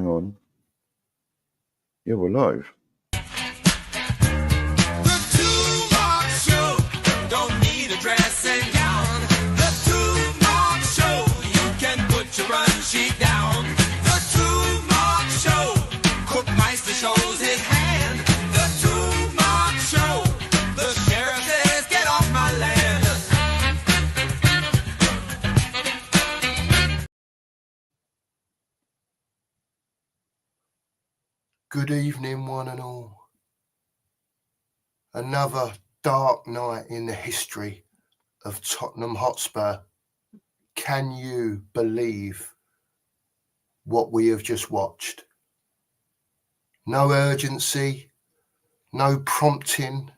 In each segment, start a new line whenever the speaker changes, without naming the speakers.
on. Yeah, we're live.
Good evening, one and all. Another dark night in the history of Tottenham Hotspur. Can you believe what we have just watched? No urgency, no prompting,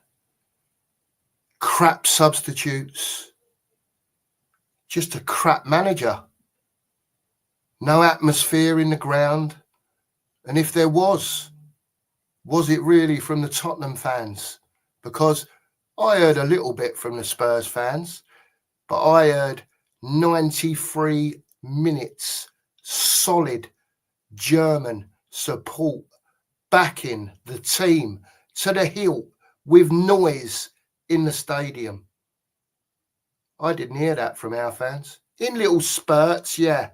crap substitutes, just a crap manager. No atmosphere in the ground. And if there was it really from the Tottenham fans? Because I heard a little bit from the Spurs fans, but I heard 93 minutes solid German support backing the team to the hilt with noise in the stadium. I didn't hear that from our fans. In little spurts, yeah.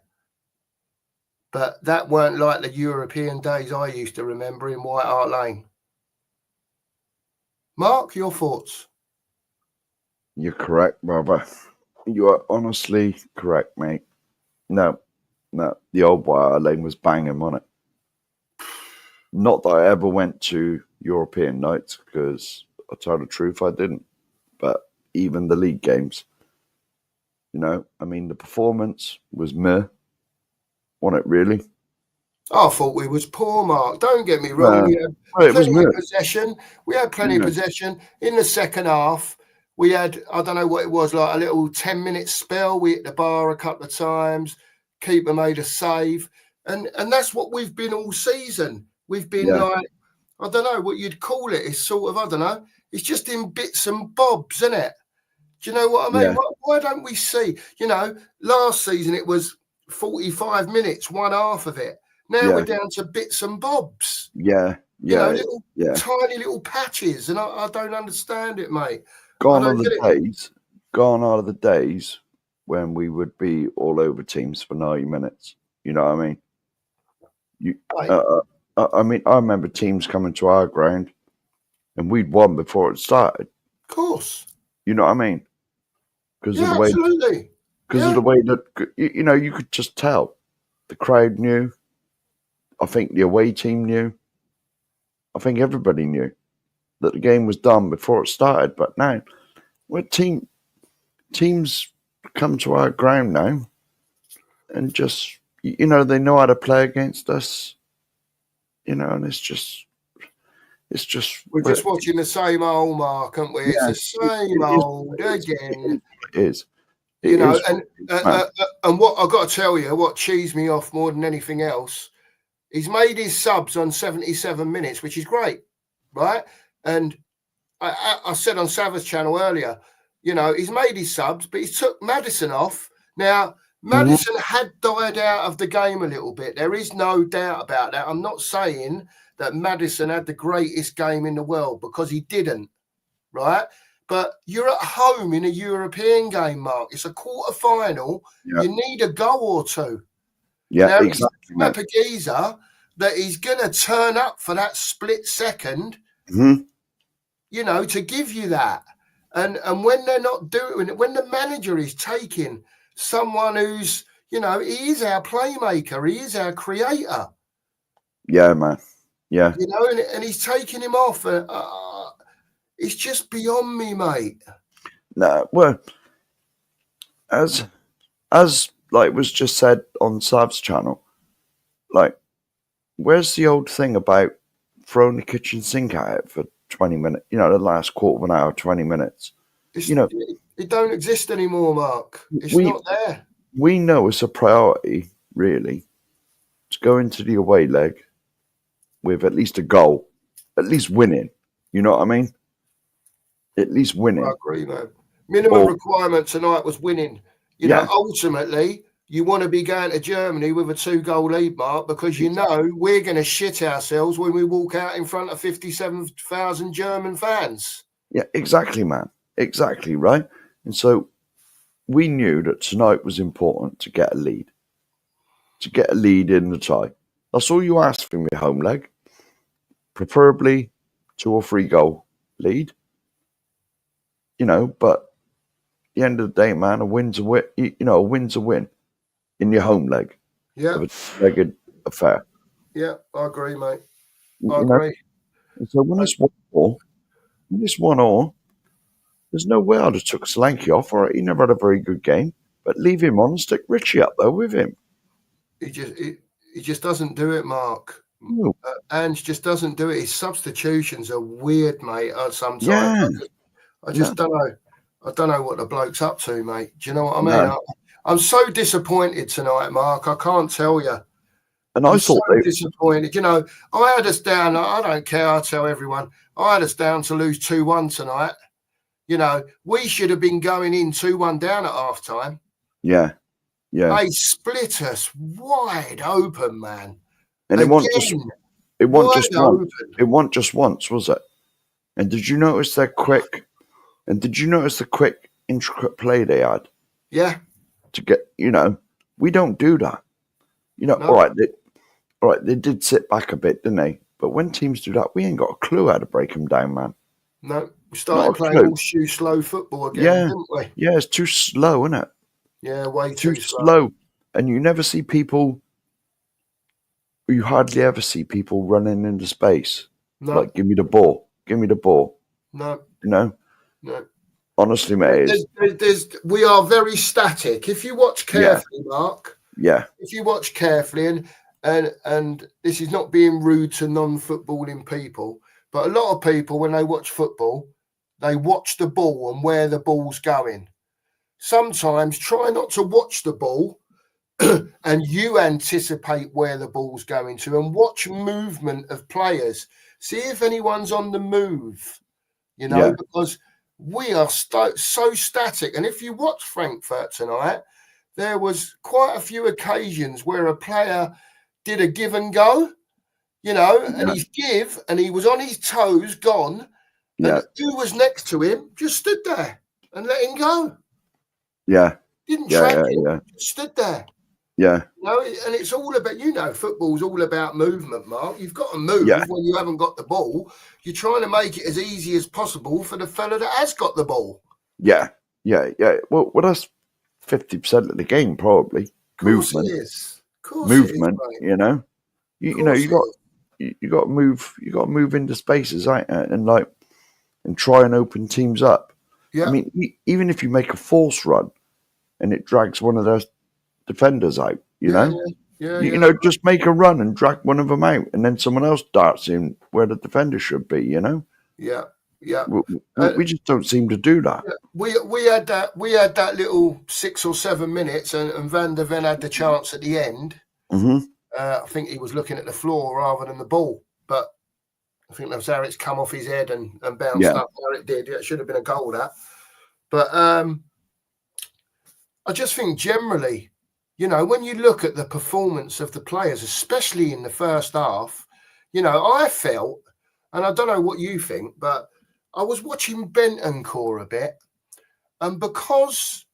But that weren't like the European days I used to remember in White Hart Lane. Mark, your thoughts?
You're correct, brother. You are honestly correct, mate. No, the old White Hart Lane was banging on it. Not that I ever went to European nights, because I tell the truth, I didn't. But even the league games, I mean, the performance was meh. Wasn't it really?
I thought we was poor, Mark. Don't get me wrong. We had plenty of possession. We had plenty of possession. In the second half, we had, I don't know what it was, like a little 10-minute spell. We hit the bar a couple of times. Keeper made a save. And that's what we've been all season. We've been like, I don't know what you'd call it. It's sort of, I don't know. It's just in bits and bobs, isn't it? Do you know what I mean?
Yeah.
Why don't we see? Last season it was 45 minutes, one half of it. Now we're down to bits and bobs.
Yeah.
Tiny little patches, and I don't understand it, mate.
Gone are the days when we would be all over teams for 90 minutes. You know what I mean? I remember teams coming to our ground, and we'd won before it started.
Of course.
You know what I mean? Because of the way,
absolutely.
Because of the way that you could just tell. The crowd knew. I think the away team knew. I think everybody knew that the game was done before it started. But now, teams come to our ground now, and just they know how to play against us. And it's just
we're just watching the same old, Mark, aren't we? It's the same old again.
It is.
And what I've got to tell you, what cheesed me off more than anything else, he's made his subs on 77 minutes, which is great, right? And I said on Sav's channel earlier, he's made his subs, but he's took Maddison off. Now, Maddison had died out of the game a little bit. There is no doubt about that. I'm not saying that Maddison had the greatest game in the world, because he didn't, right? But you're at home in a European game, Mark. It's a quarter-final.
Yeah.
You need a goal or two.
Yeah,
now,
exactly.
He's a geezer that he's going to turn up for that split second, to give you that. And when they're not doing it, when the manager is taking someone who's, he is our playmaker, he is our creator.
Yeah, man. Yeah.
And he's taking him off. It's just beyond me, mate.
No, well, as like was just said on Sav's channel, like, where's the old thing about throwing the kitchen sink at it for 20 minutes? The last quarter of an hour, 20 minutes.
It don't exist anymore, Mark. It's not there.
We know it's a priority, really, to go into the away leg with at least a goal, at least winning. You know what I mean? At least winning.
I agree, man. Minimum requirement tonight was winning. Ultimately, you want to be going to Germany with a 2-goal lead, Mark, because you know we're going to shit ourselves when we walk out in front of 57,000 German fans.
Yeah, exactly, man. Exactly, right? And so we knew that tonight was important to get a lead. To get a lead in the tie. That's all you ask from your home leg. Preferably 2 or 3 goal lead. But at the end of the day, man, a win's a win. A win's a win in your home leg
Yeah.
of a two-legged affair.
Yeah, I agree, mate. I
You know?
agree.
And so when it's 1-1, there's no way I'd have took Solanke off. All right, he never had a very good game, but leave him on and stick Richie up there with him.
He just doesn't do it, Mark.
No.
Ange just doesn't do it. His substitutions are weird, mate. Sometimes
Yeah.
I just don't know. I don't know what the bloke's up to, mate. Do you know what I mean?
No.
I'm so disappointed tonight, Mark. I can't tell you.
And
I'm
I thought
so disappointed. I had us down. I don't care. I tell everyone. I had us down to lose 2-1 tonight. We should have been going in 2-1 down at half time.
Yeah.
They split us wide open, man.
And it wasn't just once, was it? And did you notice the quick intricate play they had?
Yeah.
To get, we don't do that.
No.
All right, they did sit back a bit, didn't they? But when teams do that, we ain't got a clue how to break them down, man.
No, we started playing horseshoe slow football again, didn't we?
Yeah, it's too slow, isn't it?
Yeah, way
too slow. And you never see people. You hardly ever see people running into space.
No.
Like, give me the ball.
No.
No. Honestly, mate,
we are very static. If you watch carefully, Mark.
Yeah.
If you watch carefully, and this is not being rude to non-footballing people, but a lot of people, when they watch football, they watch the ball and where the ball's going. Sometimes try not to watch the ball and you anticipate where the ball's going to and watch movement of players. See if anyone's on the move, because we are so static. And if you watch Frankfurt tonight, there was quite a few occasions where a player did a give and go, and he was on his toes, gone. And who was next to him just stood there and let him go.
Yeah.
Didn't track him, just stood there.
Yeah.
And it's all about, football's all about movement, Mark. You've got to move when you haven't got the ball. You're trying to make it as easy as possible for the fella that has got the ball.
Yeah. Well, that's 50% of the game, probably. Movement.
It is. Of course
movement,
it is,
you got to move. You got to move into spaces, right? And try and open teams up.
Yeah.
I mean, even if you make a false run and it drags one of those defenders out, just make a run and drag one of them out, and then someone else darts in where the defender should be.
Yeah.
We just don't seem to do that.
Yeah. We had that little 6 or 7 minutes, and Van der Ven had the chance at the end.
Mm-hmm.
I think he was looking at the floor rather than the ball, but I think that was how it's come off his head and bounced up. How it did. It should have been a goal, that. But I just think generally, when you look at the performance of the players, especially in the first half, I felt, and I don't know what you think, but I was watching Bentancur a bit, and because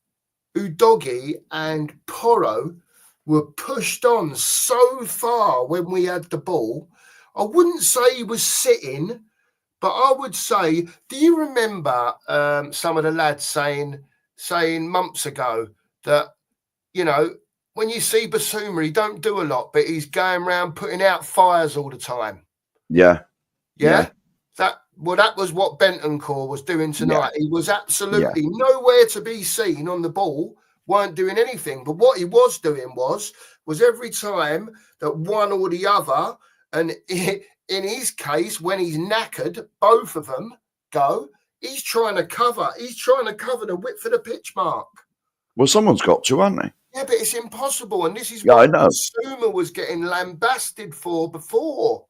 Udogie and Porro were pushed on so far when we had the ball, I wouldn't say he was sitting, but I would say, do you remember some of the lads saying months ago that, when you see Basuma, he don't do a lot, but he's going around putting out fires all the time.
Yeah.
That was what Bentancur was doing tonight. He was absolutely nowhere to be seen on the ball, weren't doing anything. But what he was doing was every time that one or the other, and in his case, when he's knackered, both of them go, he's trying to cover the width of the pitch, Mark.
Well, someone's got to, haven't they?
Yeah, but it's impossible. And this is what Basuma was getting lambasted for before.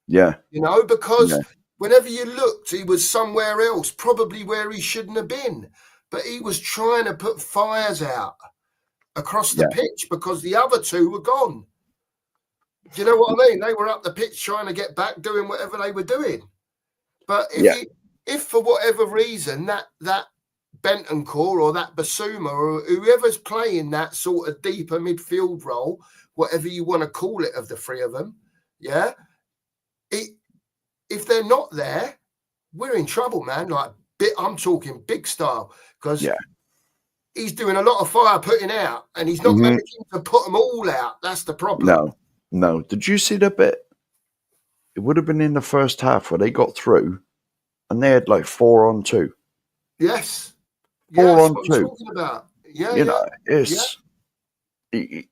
Yeah.
Because whenever you looked, he was somewhere else, probably where he shouldn't have been. But he was trying to put fires out. across the pitch because the other two were gone. Do you know what I mean? They were up the pitch trying to get back, doing whatever they were doing. But if for whatever reason that Bentancur or that Basuma or whoever's playing that sort of deeper midfield role, whatever you want to call it, of the three of them, if they're not there, we're in trouble, man. Like, I'm talking big style, because he's doing a lot of fire putting out, and he's not managing to put them all out. That's the problem.
No. Did you see the bit? It would have been in the first half where they got through, and they had like 4-on-2.
Yes.
4-on-2.
What I'm talking about.
It's I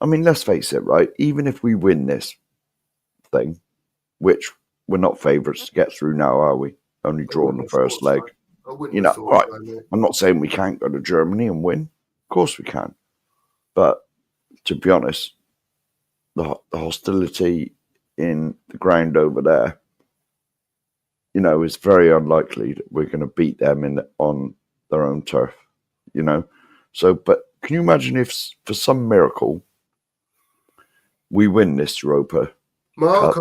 mean, let's face it, right? Even if we win this thing, which we're not favourites to get through now, are we? Only draw in the first leg. Right. I'm not saying we can't go to Germany and win. Of course we can. But to be honest, the hostility in the ground over there, is very unlikely that we're going to beat them on their own turf, So, but can you imagine if, for some miracle, we win this Europa
Mark,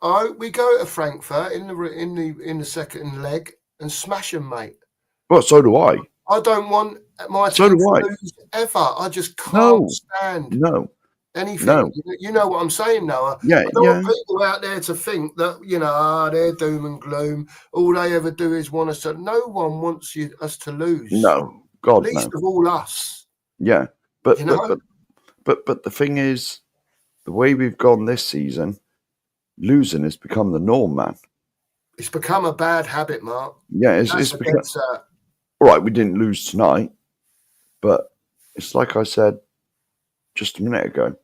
I hope we go to Frankfurt in the second leg and smash them, mate.
Well, so do I.
I don't want my team to lose ever. I just can't stand anything.
No.
You know what I'm saying, Noah?
Yeah,
I don't want people out there to think that, they're doom and gloom. All they ever do is want us to. No one wants us to lose.
No, God,
least of all us.
Yeah, but the thing is, the way we've gone this season, losing has become the norm, man.
It's become a bad habit, Mark.
Yeah, it's become. All right, we didn't lose tonight, but it's like I said just a minute ago.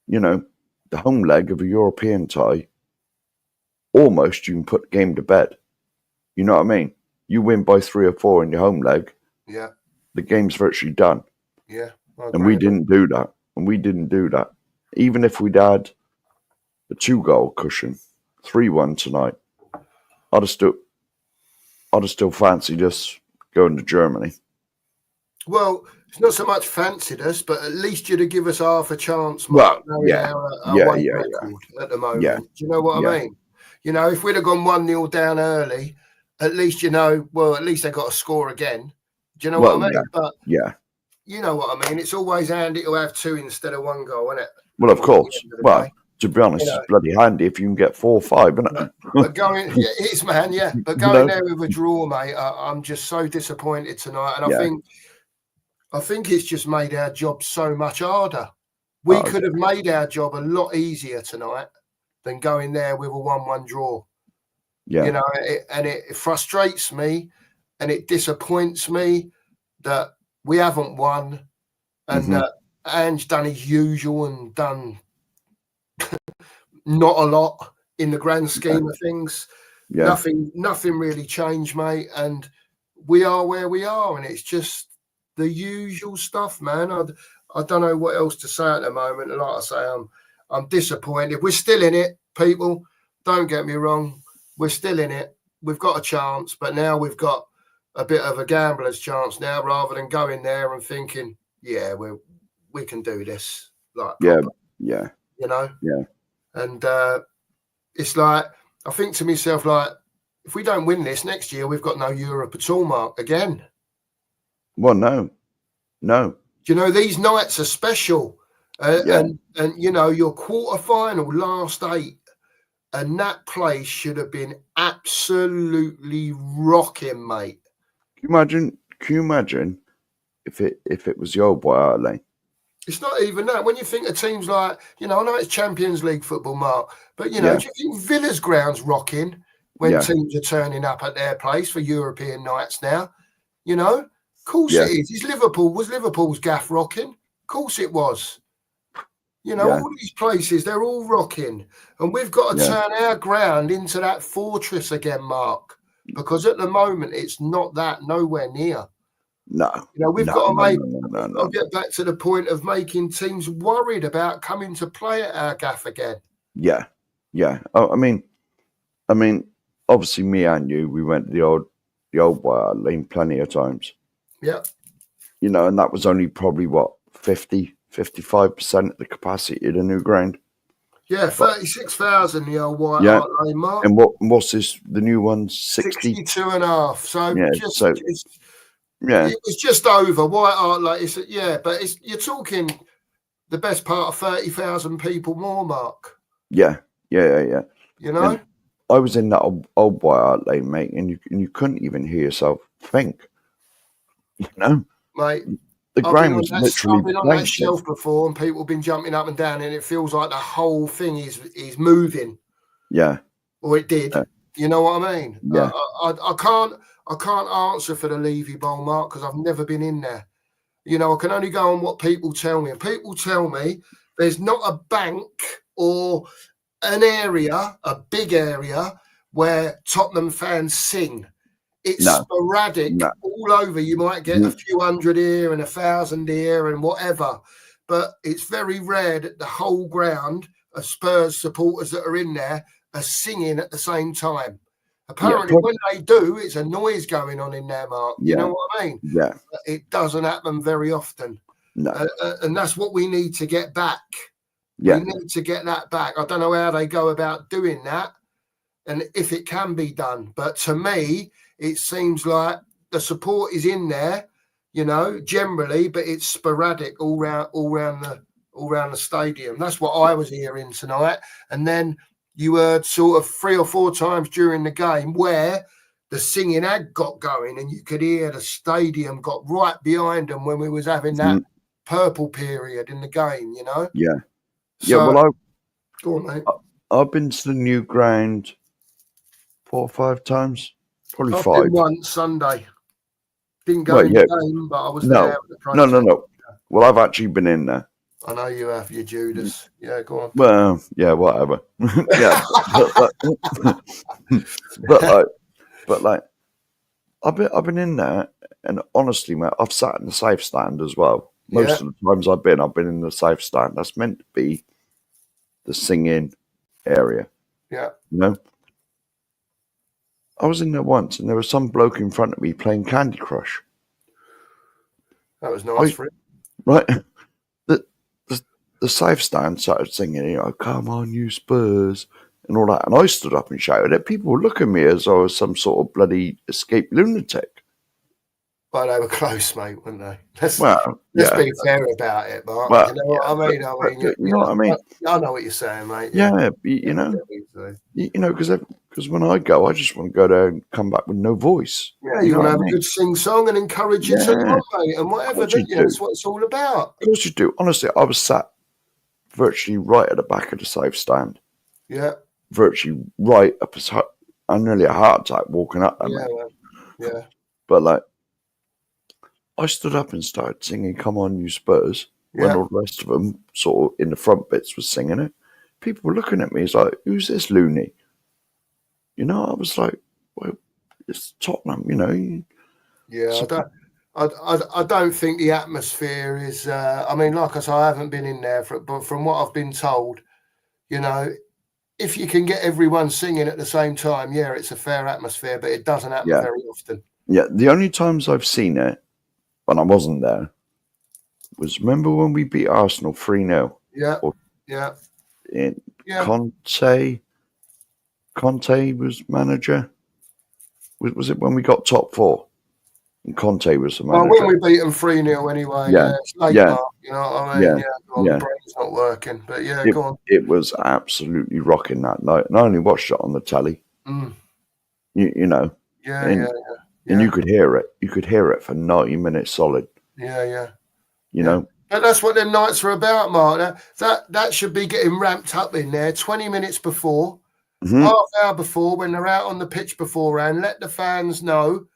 The home leg of a European tie, almost you can put the game to bed. You know what I mean? You win by 3 or 4 in your home leg.
Yeah.
The game's virtually done.
Yeah.
And we didn't do that. Even if we'd had a 2-goal cushion, 3-1 tonight, I'd have still fancied us going to Germany.
Well, it's not so much fancied us, but at least you'd have give us half a chance, Mark,
our
record at the moment.
Yeah.
Do you know what I mean? If we'd have gone 1-0 down early, at least at least they got to score again. Do you know what I mean? But you know what I mean. It's always handy to have 2 instead of 1 goal, isn't it?
Well, of course. Well, to be honest, it's bloody handy if you can get 4 or 5, isn't it?
But it is, man. Yeah, but going there with a draw, mate, I'm just so disappointed tonight, and I think it's just made our job so much harder. We could have made our job a lot easier tonight than going there with a 1-1 draw.
Yeah.
It frustrates me and it disappoints me that we haven't won, and that Ange done his usual and done not a lot in the grand scheme of things.
Yeah.
Nothing really changed, mate, and we are where we are, and it's just the usual stuff, man. I don't know what else to say at the moment. And like I say, I'm disappointed. We're still in it, people. Don't get me wrong. We're still in it. We've got a chance, but now we've got a bit of a gambler's chance now, rather than going there and thinking, we can do this. Like,
yeah.
And it's like, I think to myself, like, if we don't win this next year, we've got no Europe at all, Mark, again.
Well, no.
These nights are special. And your quarter-final, last 8, and that place should have been absolutely rocking, mate.
Can you imagine if it was the old boy Ireland?
It's not even that. When you think of teams like, I know it's Champions League football, Mark, but, do you think Villa's ground's rocking when teams are turning up at their place for European nights now? Of course it is. Was Liverpool's gaff rocking? Of course it was. All these places, they're all rocking. And we've got to turn our ground into that fortress again, Mark, because at the moment it's not that, nowhere near.
No.
We've got to I'll get back to the point of making teams worried about coming to play at our gaff again.
Yeah. I mean, obviously me and you, we went to the old boy lane plenty of times.
Yeah.
you know, and that was only probably what 55% of the capacity of the new ground.
Yeah,
But
36,000, the old White
yeah,
Hart Lane, Mark.
and what's this? The new one's 60.
62 and a half. So
Yeah,
just
so yeah,
it's just over White Hart Lane. But you're talking the best part of 30,000 people more, Mark.
yeah.
You know,
And I was in that old White Hart Lane, mate, and you couldn't even hear yourself think. You know,
mate.
the ground was literally
I've been on that
bouncing.
shelf before, and people have been jumping up and down, and it feels like the whole thing is moving.
Yeah,
Or it did.
yeah,
You know what I mean?
yeah.
I can't answer for the Levy Bowl, Mark, because I've never been in there. You know, I can only go on what people tell me. And people tell me there's not a bank or an area, a big area, where Tottenham fans sing. It's sporadic all over. You might get a few hundred here and 1,000 here and whatever. But it's very rare that the whole ground of Spurs supporters that are in there are singing at the same time. Apparently, when they do, it's a noise going on in there, Mark. You know what I mean?
Yeah.
But it doesn't happen very often.
No.
And that's what we need to get back.
Yeah.
We need to get that back. I don't know how they go about doing that and if it can be done. But to me, it seems like the support is in there, you know, generally, but it's sporadic all round the stadium. That's what I was hearing tonight. And then you heard sort of 3 or 4 times during the game where the singing had got going and you could hear the stadium got right behind them when we was having that purple period in the game, you know?
Yeah.
So,
yeah, well,
go on, mate.
I've been to the new ground 4 or 5 times. Probably
I've
5.
been once Sunday. Didn't go in the game, but I was there.
No. Well, I've actually been in there.
I know you have, you Judas. Yeah, go on.
Well, yeah, whatever. Yeah, but like, I've been in there, and honestly, mate, I've sat in the safe stand as well. Most of the times I've been in the safe stand. That's meant to be the singing area.
Yeah.
You know? I was in there once, and there was some bloke in front of me playing Candy Crush.
That was nice for him.
Right? The safe stand started singing, you know, come on, you Spurs, and all that. And I stood up and shouted at people. Look at me as I was some sort of bloody escaped lunatic.
Well, they were close, mate, weren't they? Let's be fair about it, Mark.
Well,
you know what I mean?
You know what I mean?
I know what you're saying, mate.
Yeah, you know, because when I go, I just want to go there and come back with no voice.
Yeah, you want to have a good sing-song and encourage you to go, mate, and whatever. That's what it's all about.
Of course you do. Honestly, I was sat virtually right at the back of the safe stand.
Yeah.
Virtually right up as I nearly a heart attack walking up there,
Yeah.
But like, I stood up and started singing "Come On, You Spurs" when all the rest of them, sort of in the front bits, was singing it. People were looking at me as like, "Who's this loony?" You know, I was like, "Well, it's Tottenham," you know.
Yeah, so, I don't think the atmosphere is. I mean, like I said, I haven't been in there, but from what I've been told, you know, if you can get everyone singing at the same time, yeah, it's a fair atmosphere, but it doesn't happen very often.
Yeah, the only times I've seen it, when I wasn't there, was remember when we beat Arsenal 3-0?
Yeah.
Conte was manager. Was it when we got top 4? And Conte was the manager.
Well, when we beat them 3-0 anyway. Yeah. It's late, Mark, you know what I mean? The brain's not working. But go on.
It was absolutely rocking that night. And I only watched it on the telly. You know.
Yeah.
And you could hear it. You could hear it for 90 minutes solid.
Yeah.
You know.
But that's what them nights are about, Mark. That should be getting ramped up in there 20 minutes before, half hour before, when they're out on the pitch beforehand. Let the fans know.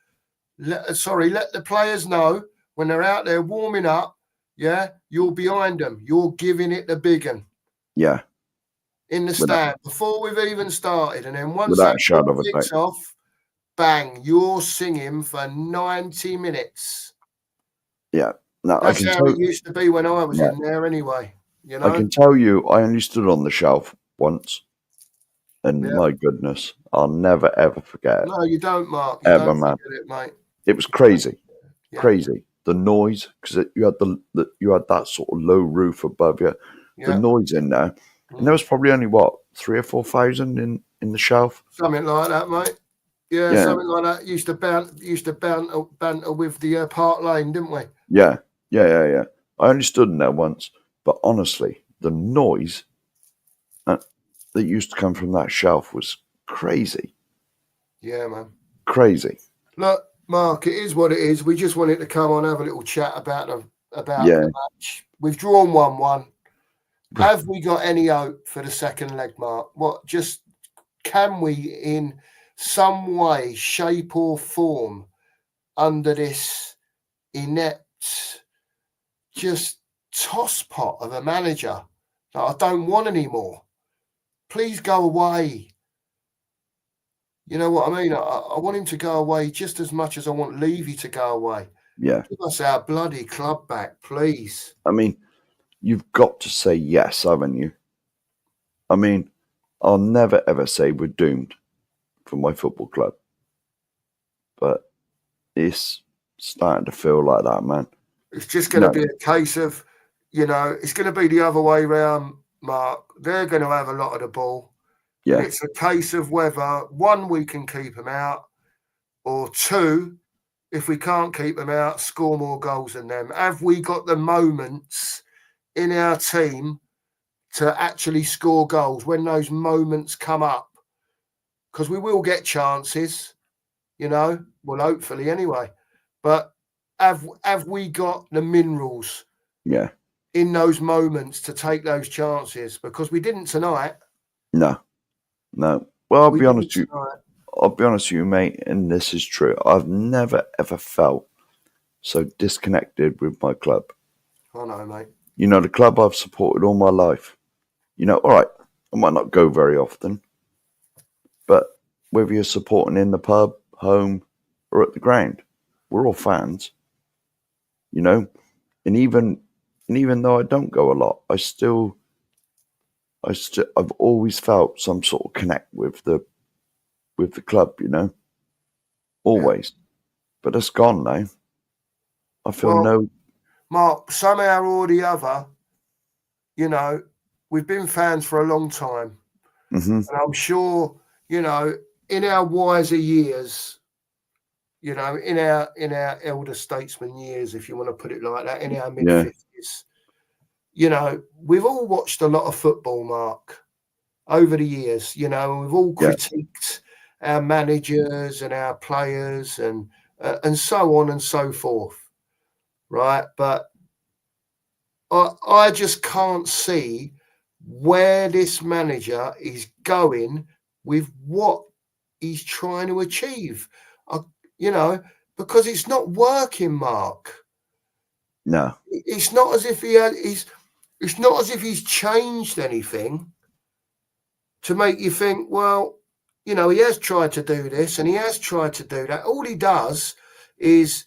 Let the players know when they're out there warming up. Yeah, you're behind them. You're giving it the big one.
Yeah.
In the stand before we've even started, and then once
that
kicks off, bang! You're singing for 90 minutes.
Yeah. No,
that's how it used to be when I was in there. Anyway, you know.
I can tell you, I only stood on the shelf once, and my goodness, I'll never ever forget it.
No, you don't, Mark.
Ever, man.
It, mate.
It was crazy, crazy. the noise, because you had you had that sort of low roof above you, the
Yeah.
noise in there, and there was probably only what 3,000 or 4,000 in the shelf.
Something like that, mate. Yeah,
Yeah.
something like that. Used to banter with the Park Lane, didn't we?
Yeah. I only stood in there once, but honestly, the noise that used to come from that shelf was crazy.
Yeah, man.
Crazy.
Look, Mark, it is what it is. We just wanted to come on, have a little chat about the match. We've drawn 1-1. Have we got any hope for the second leg, Mark? Can we, in some way, shape or form, under this inept, just tosspot of a manager that I don't want anymore? Please go away. You know what I mean? I want him to go away just as much as I want Levy to go away.
Yeah.
Give us our bloody club back, please.
I mean, you've got to say yes, haven't you? I mean, I'll never ever say we're doomed for my football club, but it's starting to feel like that, man.
It's just going to be a case of, it's going to be the other way round, Mark. They're going to have a lot of the ball.
Yeah.
And it's a case of whether, one, we can keep them out, or two, if we can't keep them out, score more goals than them. Have we got the moments in our team to actually score goals when those moments come up? Because we will get chances, well, hopefully anyway. But have we got the minerals in those moments to take those chances? Because we didn't tonight.
No. Well, I'll be honest with you, mate, and this is true. I've never ever felt so disconnected with my club.
I know, mate.
The club I've supported all my life. All right, I might not go very often, but whether you're supporting in the pub, home, or at the ground, we're all fans. And even though I don't go a lot, I've always felt some sort of connect with the club, always. Yeah. But it's gone now. I feel
Mark, somehow or the other, we've been fans for a long time.
Mm-hmm.
And I'm sure, in our wiser years, in our elder statesman years, if you want to put it like that, in our mid-50s, we've all watched a lot of football, Mark, over the years. We've all critiqued our managers and our players and so on and so forth, right? But I just can't see where this manager is going with what he's trying to achieve, because it's not working, Mark.
No,
it's not as if it's not as if he's changed anything to make you think, well, he has tried to do this and he has tried to do that. All he does is,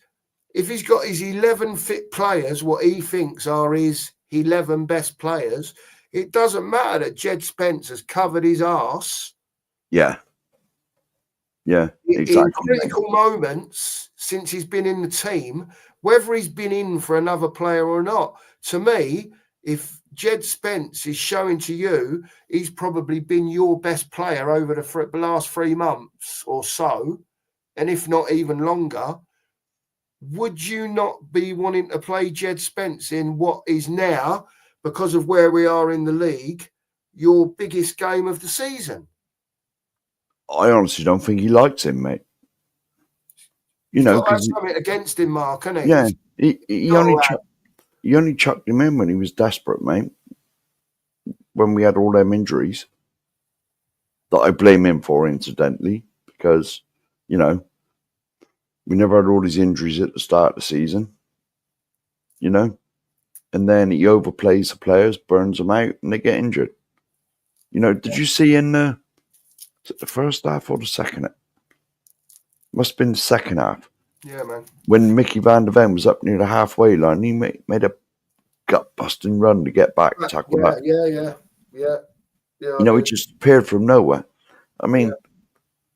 if he's got his 11 fit players, what he thinks are his 11 best players, it doesn't matter that Jed Spence has covered his arse.
Yeah, exactly.
In critical moments since he's been in the team, whether he's been in for another player or not. To me, if Jed Spence is showing to you he's probably been your best player over the last 3 months or so, and if not even longer, would you not be wanting to play Jed Spence in what is now, because of where we are in the league, your biggest game of the season?
I honestly don't think he likes him, mate.
He's got to have something against him, Mark, hasn't he?
Yeah, he only chucked him in when he was desperate, mate. When we had all them injuries, that I blame him for, incidentally, because we never had all these injuries at the start of the season, and then he overplays the players, burns them out, and they get injured. Did you see in the first half or the second? It must have been the second half.
Yeah, man. When
Mickey van der Ven was up near the halfway line, he made a gut-busting run to get back, tackle back.
Yeah.
He just appeared from nowhere. I mean,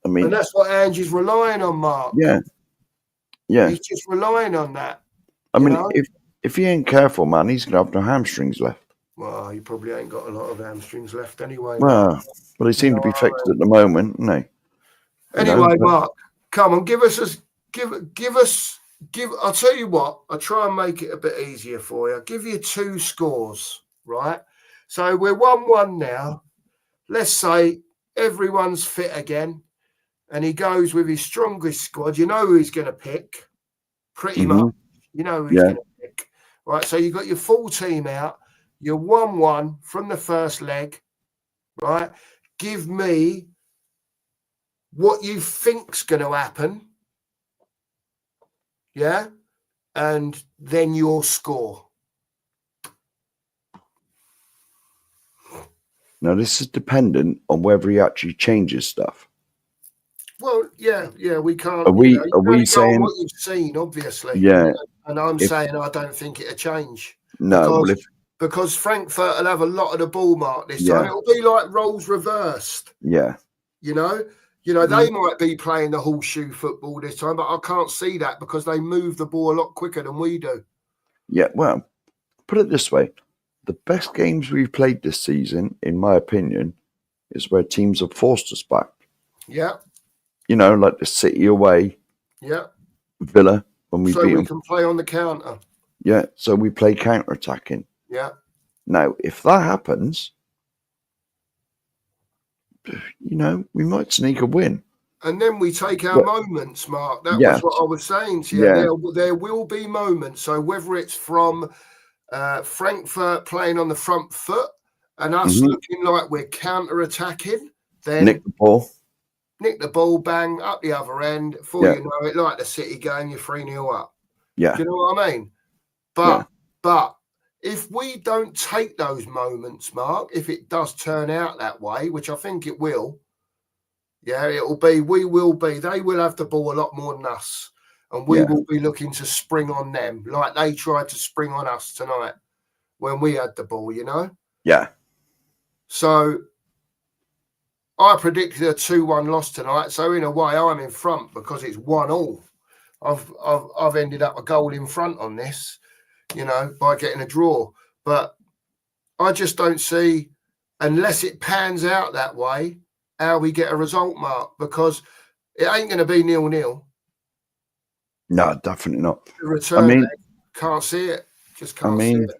and that's what Angie's relying on, Mark.
Yeah.
He's just relying on that.
I
You
mean,
know?
if he ain't careful, man, he's gonna have no hamstrings left.
Well, he probably ain't got a lot of hamstrings left anyway, Mark.
Well, they
You
seem
know
to be
what I
fixed
mean?
at the moment, don't they? You know,
Anyway,
but-
Mark, come on, give us. I'll tell you what. I'll try and make it a bit easier for you. I'll give you 2 scores, right? So we're 1-1 now. Let's say everyone's fit again, and he goes with his strongest squad. You know who he's going to pick, pretty much. You know who he's
Yeah.
going to pick, right? So you've got your full team out. You're 1-1 from the first leg, right? Give me what you think's going to happen, yeah, and then your score.
Now, this is dependent on whether he actually changes stuff.
Well, yeah, we can't.
Are we
you can only go on
saying?
what you've seen, obviously?
Yeah.
And I'm saying I don't think it'll change.
No. Well,
because Frankfurt will have a lot of the ball, Mark, this
Yeah.
time. It'll be like roles reversed.
yeah.
You know, they might be playing the horseshoe football this time, but I can't see that because they move the ball a lot quicker than we do.
Yeah. Well, put it this way: the best games we've played this season, in my opinion, is where teams have forced us back.
Yeah,
You know, like the City away,
yeah.
Villa when we
So
beat
we
them.
can play on the counter.
Yeah. So we play counter-attacking.
Yeah.
Now, if that happens, you know, we might sneak a win.
And then we take our moments, Mark. That
Yeah.
was what I was saying to you.
Yeah.
There will be moments. So whether it's from Frankfurt playing on the front foot and us looking like we're counter-attacking, then
Nick the ball,
bang, up the other end. Before you know it, like the City game, you're 3-0 up.
Yeah.
Do you know what I mean? But if we don't take those moments, Mark, if it does turn out that way, which I think it will, they will have the ball a lot more than us. And we will be looking to spring on them like they tried to spring on us tonight when we had the ball, you know?
Yeah.
So I predicted a 2-1 loss tonight. So in a way, I'm in front because it's 1-1. I've ended up a goal in front on this, you know, by getting a draw. But I just don't see, unless it pans out that way, how we get a result, Mark, because it ain't going to be 0-0.
No, definitely not.
The return leg, can't see it. Just can't see it.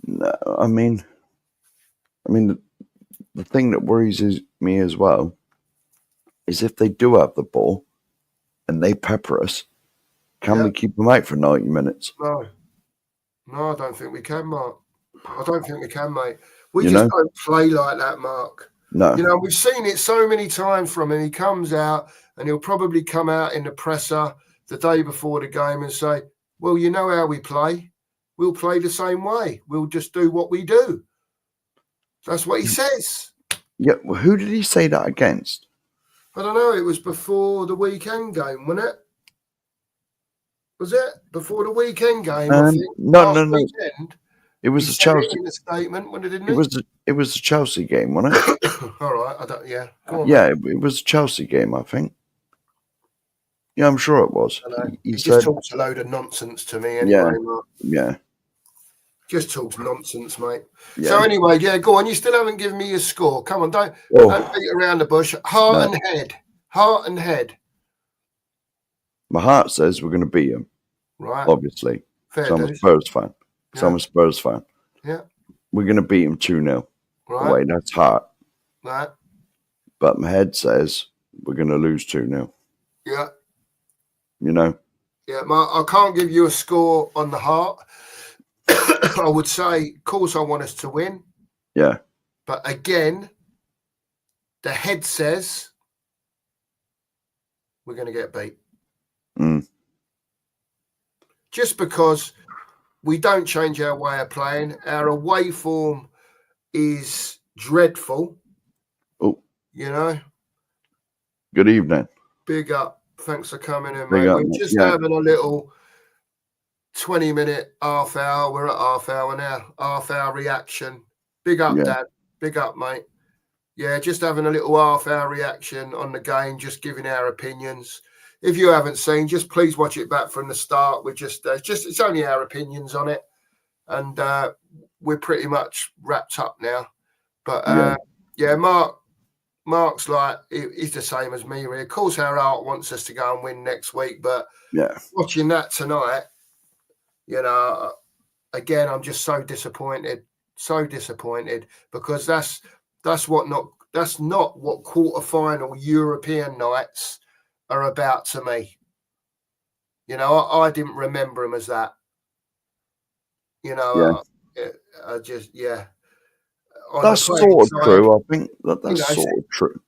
No, I mean, the thing that worries me as well is if they do have the ball and they pepper us, can we keep them out for 90 minutes?
No, I don't think we can, Mark. I don't think we can, mate. We just don't play like that, Mark.
No.
You know, we've seen it so many times from him. He comes out and he'll probably come out in the presser the day before the game and say, well, you know how we play. We'll play the same way. We'll just do what we do. That's what he says.
Yeah, well, who did he say that against?
I don't know. It was before the weekend game, wasn't it? Was it before the weekend game? I think.
No.
Weekend,
it was the Chelsea.
In the statement, didn't
it was the Chelsea game, wasn't it?
All right. I don't. Yeah. Go on,
yeah, it was the Chelsea game, I think. Yeah, I'm sure it was.
He just talks a load of nonsense to me anyway, Mark.
Yeah.
Just talks nonsense, mate.
Yeah.
So anyway, go on. You still haven't given me your score. Come on, don't beat around the bush. Heart and head.
My heart says we're going to beat him.
Right.
Obviously.
Fair
I'm a Spurs fan. I'm a Spurs fan.
Yeah.
We're going to beat him 2-0.
Right.
Away, that's heart.
Right.
But my head says we're going to lose 2-0.
Yeah.
You know?
Yeah, I can't give you a score on the heart. I would say, of course, I want us to win.
Yeah.
But again, the head says we're going to get beat. Just because we don't change our way of playing. Our away form is dreadful.
Oh.
You know?
Good evening.
Big up. Thanks for coming in,
Big
mate.
up,
We're just having a little 20-minute, half hour. We're at half hour now. Half hour reaction. Big up, Dad. Big up, mate. Yeah, just having a little half hour reaction on the game, just giving our opinions. if you haven't seen, just please watch it back from the start. We're just it's only our opinions on it, and we're pretty much wrapped up now. But yeah, Mark's like he's the same as me. Really. Of course, our art wants us to go and win next week, but watching that tonight, you know, again, I'm just so disappointed because that's not what quarterfinal European nights are about to me. You know, I didn't remember them as that. You know, I just
that's sort of true. I think that's sort of true.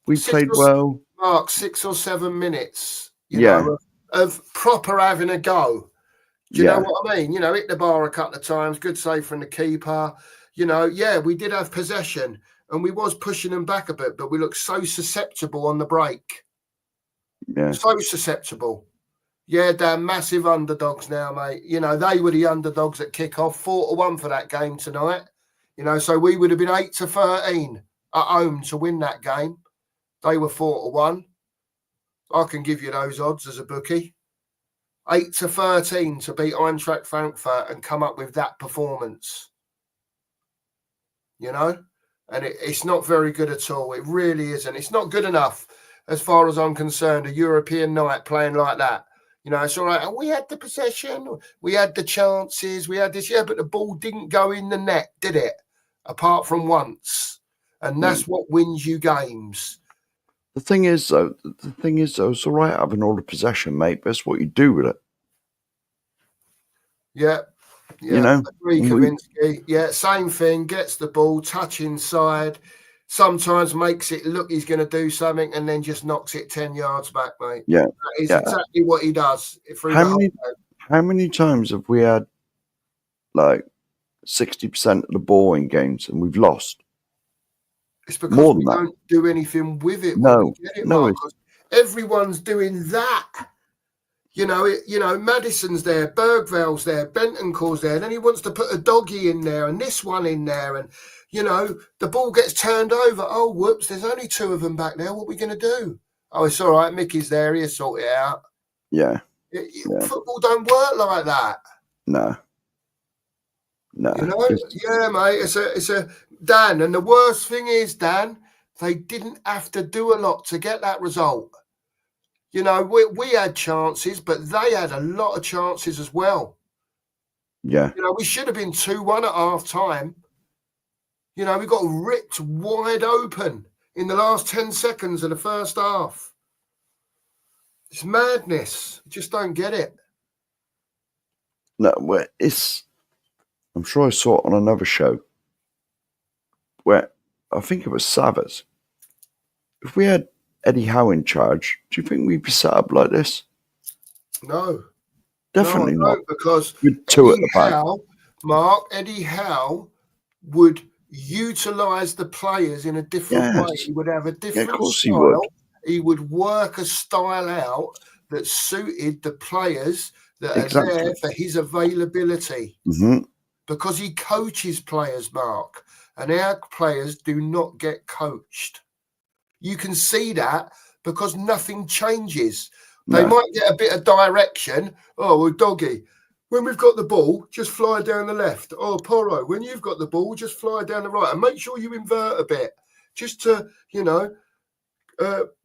We played well.
Mark, 6 or 7 minutes, you know, of proper having a go. Do you know what I mean? You know, hit the bar a couple of times, good save from the keeper. You know, we did have possession and we was pushing them back a bit, but we looked so susceptible on the break.
Yeah.
So susceptible. Yeah, they're massive underdogs now, mate. You know, they were the underdogs at kickoff, 4-1 for that game tonight. You know, so we would have been 8-13 at home to win that game. They were 4-1. I can give you those odds as a bookie. 8-13 to beat Eintracht Frankfurt and come up with that performance. You know? And it's not very good at all. It really isn't. It's not good enough as far as I'm concerned, a European night playing like that. You know, it's all right. We had the possession. We had the chances. We had this. Yeah, but the ball didn't go in the net, did it? Apart from once. And that's what wins you games.
The thing is, though, it's all right having all the possession, mate, but it's what you do with it.
Yeah.
You know?
Agree, Kavinsky. Yeah, same thing. Gets the ball, touch inside. Sometimes makes it look he's going to do something and then just knocks it 10 yards back, mate.
Yeah.
That is exactly what he does.
How many times have we had, like, 60% of the ball in games and we've lost?
It's because we don't do anything with it.
No,
everyone's doing that. You know, Madison's there, Bergval's there, Bentancur's there, and then he wants to put a doggy in there and this one in there, and you know, the ball gets turned over. Oh, whoops, there's only 2 of them back there. What are we going to do? Oh, it's all right. Mickey's there. He'll sort it out.
Yeah.
Football don't work like that.
No.
You know? Yeah, mate. It's a Dan. And the worst thing is, Dan, they didn't have to do a lot to get that result. You know, we had chances, but they had a lot of chances as well.
Yeah.
You know, we should have been 2-1 at half time. You know, we got ripped wide open in the last 10 seconds of the first half. It's madness. I just don't get it.
No, I'm sure I saw it on another show where I think it was Savas. If we had Eddie Howe in charge, do you think we'd be set up like this?
No.
Definitely not.
Because
with 2 at the back.
Eddie Howe would utilise the players in a different way. He would have a different style. He would work a style out that suited the players that are there for his availability.
Mm-hmm.
Because he coaches players, Mark, and our players do not get coached. You can see that because nothing changes. They might get a bit of direction. Oh, well, doggy, when we've got the ball, just fly down the left. Oh, Porro, when you've got the ball, just fly down the right. And make sure you invert a bit just to, you know,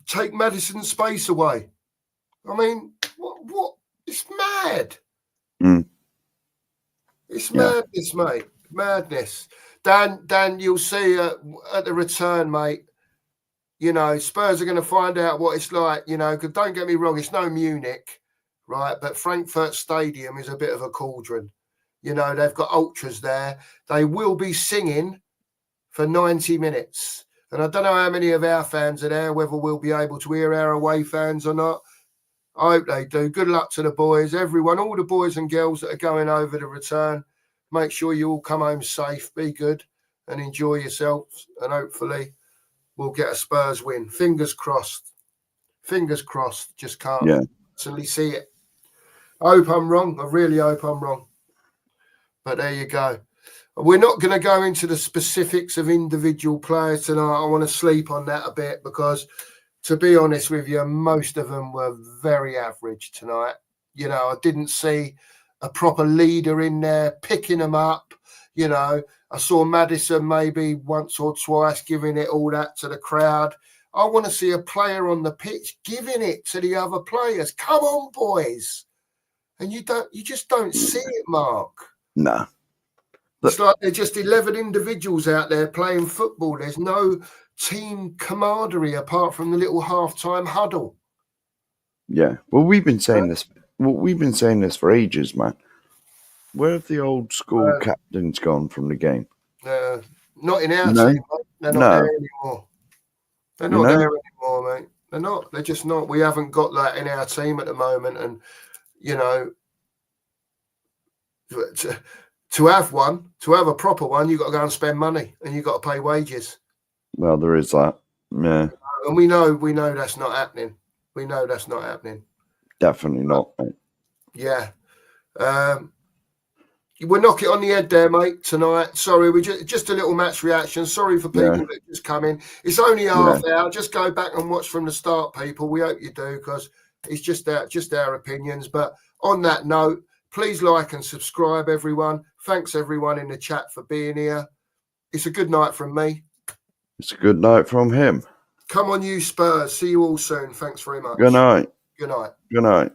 take Madison's space away. I mean, what? It's mad. It's madness, mate. Madness. Dan, you'll see at the return, mate. You know, Spurs are going to find out what it's like, you know, because don't get me wrong, it's no Munich, right? But Frankfurt Stadium is a bit of a cauldron. You know, they've got ultras there. They will be singing for 90 minutes. And I don't know how many of our fans are there, whether we'll be able to hear our away fans or not. I hope they do. Good luck to the boys, everyone, all the boys and girls that are going over the return. Make sure you all come home safe, be good and enjoy yourselves. And hopefully we'll get a Spurs win. Fingers crossed. Fingers crossed. Just can't personally see it. I hope I'm wrong. I really hope I'm wrong. But there you go. We're not going to go into the specifics of individual players tonight. I want to sleep on that a bit because to be honest with you, most of them were very average tonight. You know, I didn't see a proper leader in there picking them up. You know, I saw Maddison maybe once or twice giving it all that to the crowd. I want to see a player on the pitch giving it to the other players. Come on, boys. And you just don't see it, Mark.
No.
It's like they're just 11 individuals out there playing football. There's no team camaraderie apart from the little halftime huddle.
Yeah. Well, we've been saying this. Well, we've been saying this for ages, man. Where have the old school captains gone from the game?
Not in our team, mate. They're not there anymore. They're not there anymore, mate. They're not. They're just not. We haven't got that in our team at the moment. And, you know, to have a proper one, you've got to go and spend money and you've got to pay wages.
Well, there is that. Yeah.
And we know that's not happening. We know that's not happening.
Definitely not, mate.
Yeah. We'll knock it on the head there, mate, tonight. Sorry, we just a little match reaction. Sorry for people that just come in. It's only half hour. Just go back and watch from the start, people. We hope you do, because it's just our opinions. But on that note, please like and subscribe, everyone. Thanks, everyone in the chat, for being here. It's a good night from me.
It's a good night from him.
Come on, you Spurs. See you all soon. Thanks very much.
Good night.
Good night.
Good night.